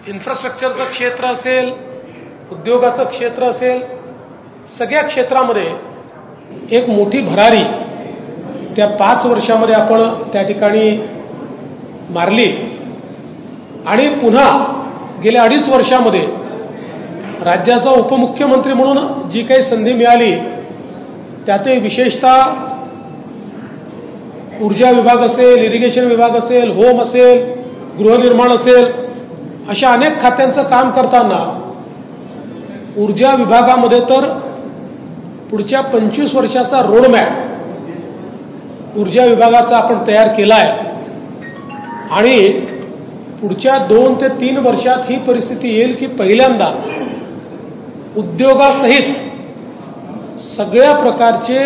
इन्फ्रास्ट्रक्चरचं क्षेत्र असेल, उद्योगाचं क्षेत्र असेल, सगळ्या क्षेत्रामध्ये एक मोठी भरारी त्या 5 वर्षामध्ये आपण त्या ठिकाणी मारली आणि पुन्हा गेल्या 2.5 वर्षामध्ये राज्याचा उपमुख्यमंत्री म्हणून जी काही संधी मिळाली त्यातही विशेषतः ऊर्जा विभाग असेल, इरिगेशन विभाग असेल, होम असेल, गृहनिर्माण असेल, अशा अनेक खात्यांचं काम करताना ऊर्जा विभागामध्ये तर पुढच्या 25 वर्षाचा रोडमॅप ऊर्जा विभागाचा आपण तयार केला आहे आणि पुढच्या 2 ते 3 वर्षात ही परिस्थिती येईल की पहिल्यांदा उद्योगासहित सगळ्या प्रकारचे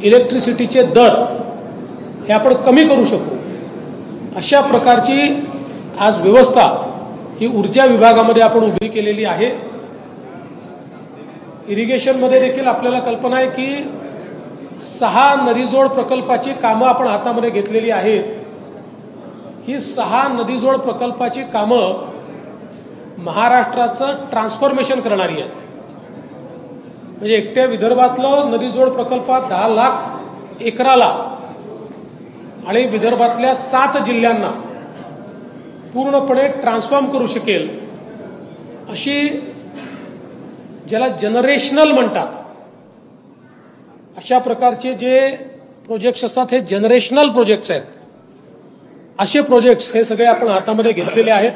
इलेक्ट्रिसिटीचे दर हे आपण कमी करू शकू अशा प्रकारची आज व्यवस्था ही ऊर्जा विभागामध्ये आपण उभी केलेली आहे। इरिगेशनमध्ये देखील आपल्याला कल्पना आहे की 6 नदीजोड प्रकल्पाची कामं आपण हातामध्ये घेतलेली आहेत। ही 6 नदीजोड प्रकल्पाची कामं महाराष्ट्राचं ट्रान्सफॉर्मेशन करणारी आहेत। म्हणजे एकट्या विदर्भातलं नदीजोड प्रकल्पात 10 लाख एकराला आणि विदर्भातल्या 7 जिल्ह्यांना पूर्णपणे ट्रान्सफॉर्म करू शकेल अशी, ज्याला जनरेशनल म्हणतात, अशा प्रकारचे जे प्रोजेक्ट्स असतात हे जनरेशनल प्रोजेक्ट्स आहेत। असे प्रोजेक्ट्स हे सगळे आपण हातामध्ये घेतलेले आहेत।